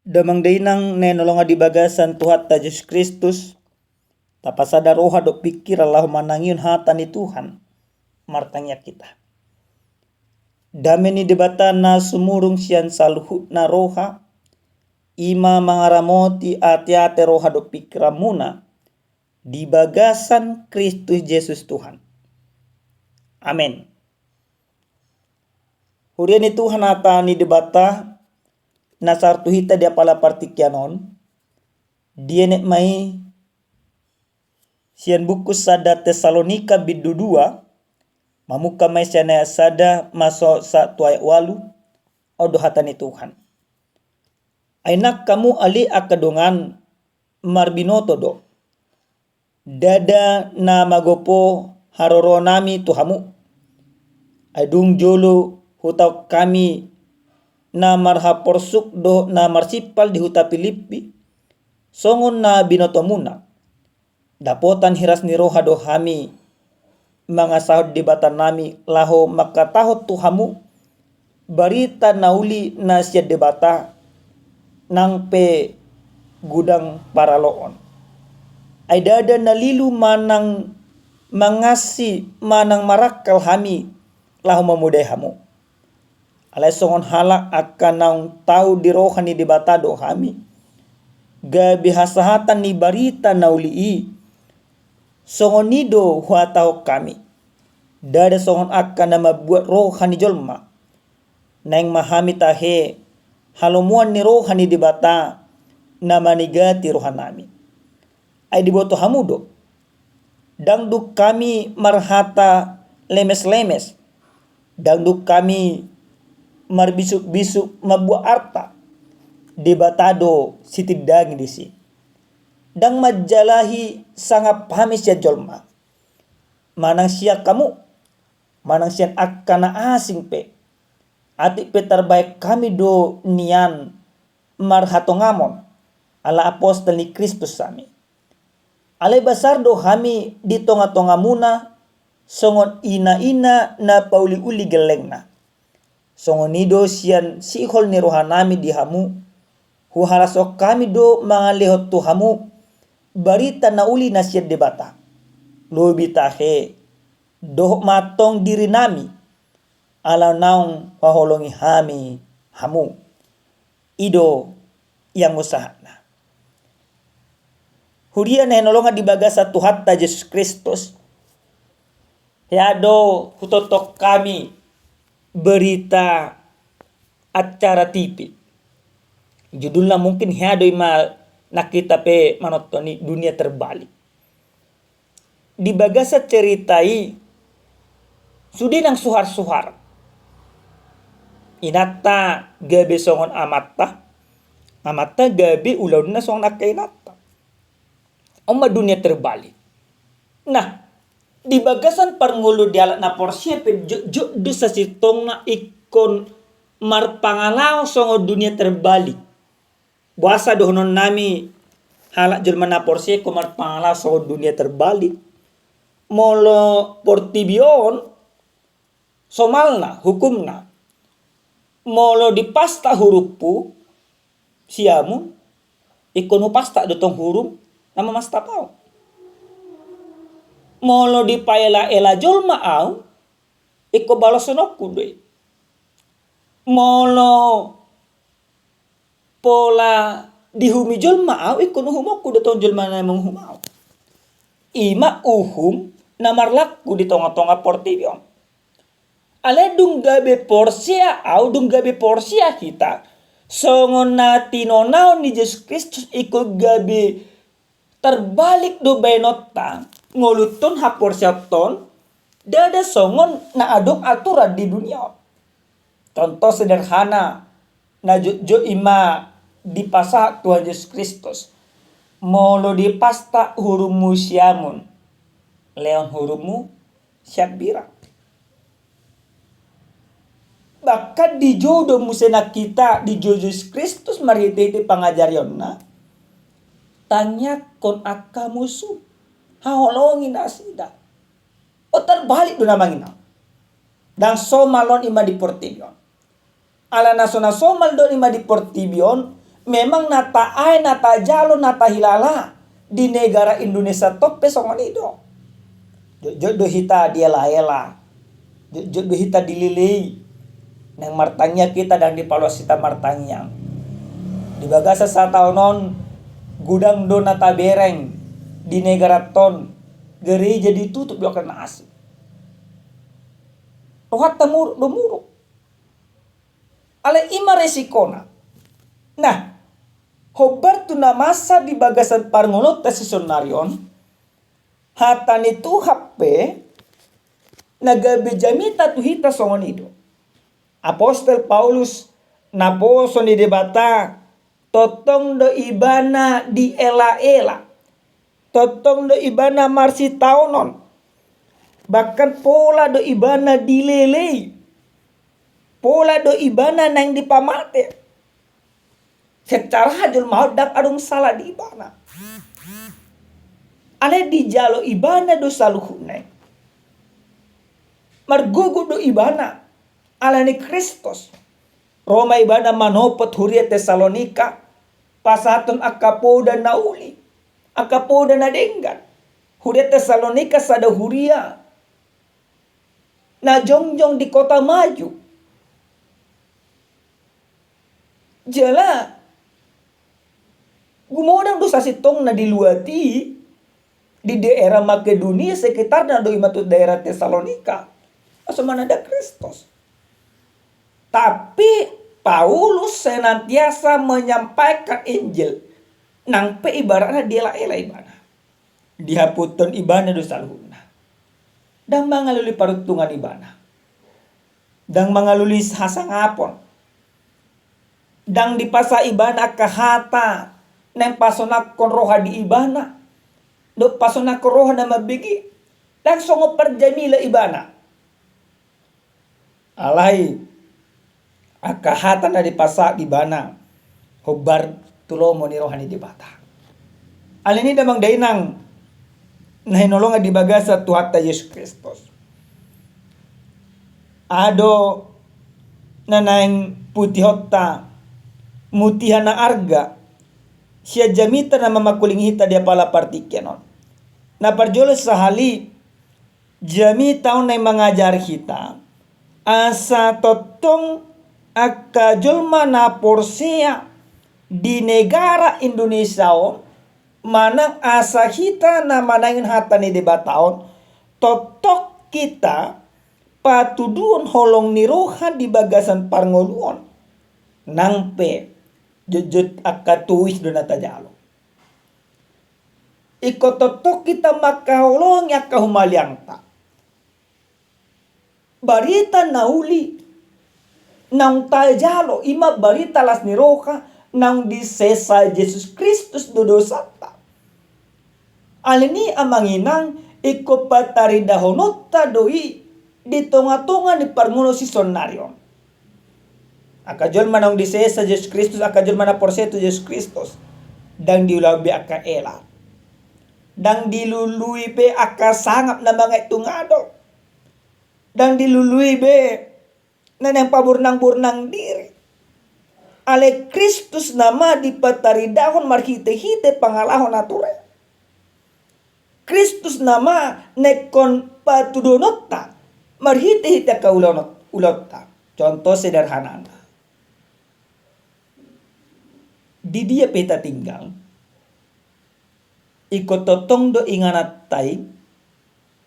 Damang dainang nenolonga di bagasan Tuhan ta Yesus Kristus. Tapasada roha do pikir Allah manangiun hata ni Tuhan. Martanya kita. Dame ni debata na sumurung sian saluhut na roha. Ima mangaramoti ate-ate roha do pikiramuna. Di bagasan Kristus Yesus Tuhan. Amin. Hurian ni Tuhan ata ni debata nasartu hita dia pala partikianon. Dia nek mai sian buku sada Tesalonika bidu 2 mamuka mai sian sada maso sa tuai walu odo hatani Tuhan. Ainak kamu ali akadongan marbinoto do. Dada na magopo haroro nami Tuhamu. Adung jolo hutau kami na marhaporsuk do na marsipal di huta Filipi. Songon na binoto muna. Dapotan hiras ni roha do hami mga sahod di bata nami laho makatahot Tuhamu barita nauli na siya di bata nang pe gudang paraloon. Ay dada nalilu manang mangasi manang marakal hami laho mamuday hamu. Alay songon hala akan naung tau di roha ni di bata do hami. Gabi hasahatan ni barita nauli songon nido huatao kami. Dada songon akan na mabuat roha ni jolma. Naing mahami tahe halomuan ni roha ni di bata na manigati roha nami. Ay diboto hamudo. Dangduk kami marhata lemes-lemes. Dangduk kami marbisuk-bisuk mabuat arta. Di batado sitidang disi. Dang majalahi sangap hamis ya jolma. Manang siya kamu. Manang siya akana asing pe. Ati pe terbaik kami do nian marhatongamon. Ala apostol ni Kristus sami. Alay basar do kami di tonga-tonga muna. Songon ina-ina na pauli-uli geleng na. Songon nido siyan sihol ni rohanami di hamu. Huharasok kami do mga lehot to hamu. Barita na uli na siya debata. Lobi tahe. Doh matong diri nami. Alaw naong paholongi hami hamu. Ido yang usaha na. Hurian na hinolongan di baga sa Tuhan ta Yesus Kristus. Yado hutotok kami berita acara TV. Judulnya mungkin yado ima nakita pe manotoni dunia terbalik. Di baga sa ceritai sudi nang suhar-suhar. Inata gabi songon amatta. Amatta gabi ulaw na songon akainata. Oma dunia terbalik. Nah, di bagasan parngulu dialat na porsia pe juk sa sitong na ikon marpangalao songo dunia terbalik. Buasa dohonon nami halak Jerman na porsia ko marpangalao songo dunia terbalik. Molo portibion somalna hukumna. Molo di pasta hurufpu siamu ikon pasta dotong hurum nama mas tapau. Molo di paela ela jolma au iko balosonokku doi. Molo pola di humi jolma au iko nuhumokku dotong jolma na menghumau. Ima uhum namarlakku di tonga-tonga portibion. Ale dung gabe porsia au dung gabe porsia kita. Songon na tinonao ni Yesus Kristus iko gabe terbalik do benota ngoluton hapor siapton dada songon na adok aturan di dunia. Contoh sederhana na jo ima di pasa Tuhan Yesus Kristus. Molo di pasta hurumu siamun. Leon hurumu siap birak. Bahkan di jodoh musena kita di Yesus Kristus maritete pangajarion na. Tanya kon akka musuh. Haolongin asida. O terbalik do namangin. Dan somalon ima di portibion. Ala nasona somal do ima di portibion. memang nata ay, nata jalo, nata hilala di negara Indonesia tope songon itu. Jodoh hita dia ela, jodoh hita dililei, nang martangnya kita dan di palos kita martangnya. Di bagasa sa taonon, gudang do nata bereng di negara ton, gereja ditutup yo kena asli. Rohat tamur domuro. Ale ima resikona. Nah, hobar tu na masa di bagasan parngolot ta sesionarion, hatan itu hape nagabejamita tu hita songon itu. Apostol Paulus naposo ni debata totong do ibana di ela-ela, totong do ibana marsi taonon, bahkan pola do ibana dilelei, pola do ibana nang dipamate. Secara hajul mau dak adung salah di ibana. Ale di jalo ibana do saluhune. Margugu do ibana ala ni Kristus. Roma ibana manopot huria Tesalonika. Pasatun akapoda nauli. Akapoda na denggan. Huria Tesalonika sada huria. Na jongjong di kota maju. Jala. Gumodang dosa sitong na diluati di daerah Makedonia sekitar na do imatu daerah Tesalonika. Asa mana ada Kristus. Tapi Paulus senantiasa menyampaikan Injil. Nang pe ibaratnya dia ela ibana. Dihaputon ibana dosa luhuna. Dan mangaluli parutungan ibana. Dan mangaluli hasangapon. Dan dipasa ibana kahata. Nang pasonak kon roha di ibana. Do pasonak kon roha na mabigi. Langsung perjamila ibana. Alai akahatan na dipasa ibana. Hobar tulomo ni rohani di bata. Alini damang dainang nahinolonga di bagasa Tuhata Yesus Kristus. Ado nanang putihota mutihan na arga. Siya jamita na mamakuling hita dia pala partikyanon. Na parjolo sa hali jamita na mangajar hita asa totong akajulma na porsia di negara Indonesia manang asa hita na manangin hata ni debataon totok kita patuduon holong nirohan di bagasan parngoluon nangpe jujut akatuis do natajalo. Iko totok kita makaholong ya kahumaliang ta. Barita nauli nang tajalo ima barita las niroka nang disesa Yesus Kristus do dosata. Alini amanginang iko patari dahonot ta doi di tonga-tonga ni parngulo si sonarion. Akajol manang disesa Yesus Kristus, akajol mana porseto Yesus Kristus. Dang diulabi aka ela. Dang dilului be aka sangap na mga itungado. Dang dilului be na nang paburnang-burnang diri. Ale Kristus nama dipataridahon marhite-hite pangalahon nature. Kristus nama nekon patudonota marhite-hite kaulota. Contoh sederhana. Di dia peta tinggal ikut totong do inganat tai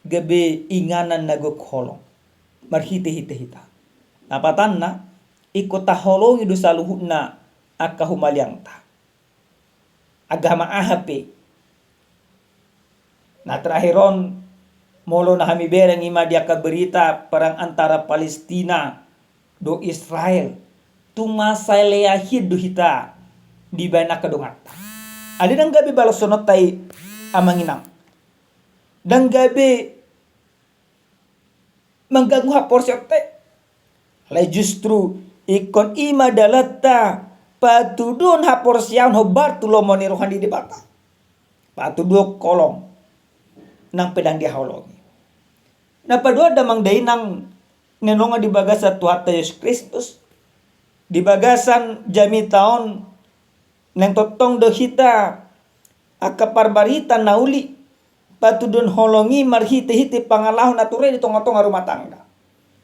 gabe inganan nagok holong marhite-hite hita napatan na ikut taholong idu saluhuna akka humaliang ta agama ahape na terakhiron molo na hami bereng ima dia ka berita perang antara Palestina do Israel tumasay leahid do hita di bana kadungat. Ali nang gabi balasonot tay amanginang. Dang gabi mengganggu hapor siyote. Alay justru ikon ima dalata patudun hapor siyaon hobar tulomo ni rohani di bata. Patuduk kolong nang pedang dihaulongi. Napadua damang dainang nenonga di bagasa Tuhata Yesus Kristus. Di bagasan jami taon Neng totong do hita akaparbarita nauli patudun holongi marhite-hite pangalahon ature di tonga-tonga rumah tangga.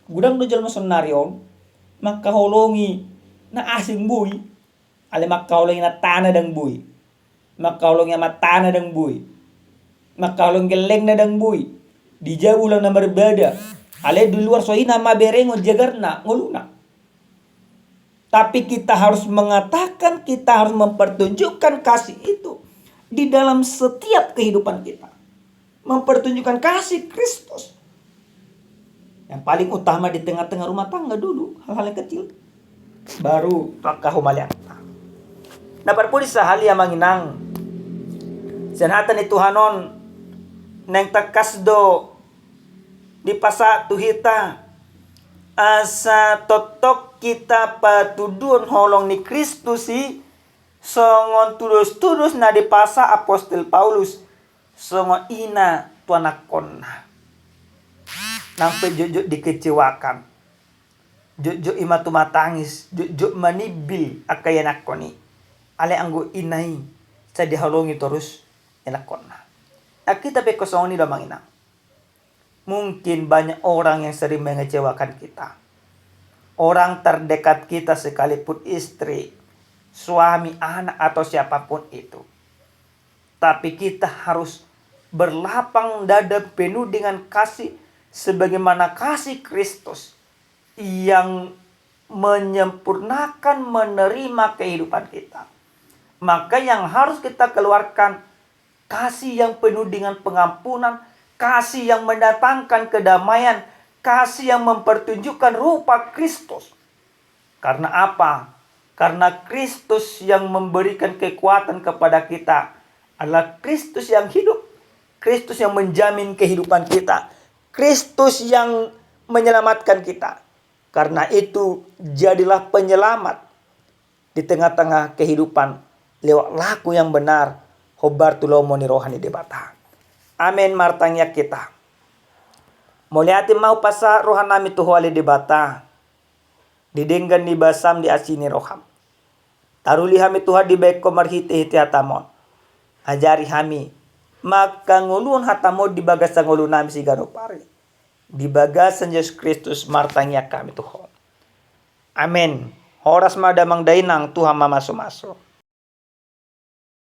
Gudang do jalma sonarion maka holongi na asing bui ale maka holongi na tanah dang bui. Maka holongi na tanah dang bui. Maka holongi geleng na dang bui. Di jauh lang na berbeda. Ale di luar soina maberengo jagarna nguluna. Tapi kita harus mengatakan, kita harus mempertunjukkan kasih itu di dalam setiap kehidupan kita. Mempertunjukkan kasih Kristus. Yang paling utama di tengah-tengah rumah tangga dulu, hal-hal yang kecil. Baru pakahumalian. Nah perpuli sahali yang manginang. Senhatan itu hanon neng takas do di pasa tuhita asa totok kita patudun holong ni Kristus si songon turus-turus na di pasa apostol Paulus songon ina tuanakonna nampai jojo dikecewakan jojo ima tumatangis jojo manibil akayanakoni ale anggo inai sa dihalongi terus enakonna kita pe kosong ni damangina. Mungkin banyak orang yang sering mengecewakan kita. Orang terdekat kita sekalipun istri, suami, anak atau siapapun itu. Tapi kita harus berlapang dada penuh dengan kasih sebagaimana kasih Kristus yang menyempurnakan menerima kehidupan kita. Maka yang harus kita keluarkan kasih yang penuh dengan pengampunan, kasih yang mendatangkan kedamaian, kasih yang mempertunjukkan rupa Kristus. Karena apa? Karena Kristus yang memberikan kekuatan kepada kita adalah Kristus yang hidup, Kristus yang menjamin kehidupan kita, Kristus yang menyelamatkan kita. Karena itu jadilah penyelamat di tengah-tengah kehidupan lewat laku yang benar. Hobar tulomoni rohani debata. Amin martangnya kita. Moliati mau pasa rohanami tu huali debata. Didenggan di basam di asini roham. Taruli hami Tuhan di baik komar hiti hatamon. Ajari hami. Maka ngulun hatamon di bagasan ngulun nami si garopari. Di bagasan Yesus Kristus martangnya kami Tuhan. Amin. Horas madamang dainang Tuhan mamaso-maso.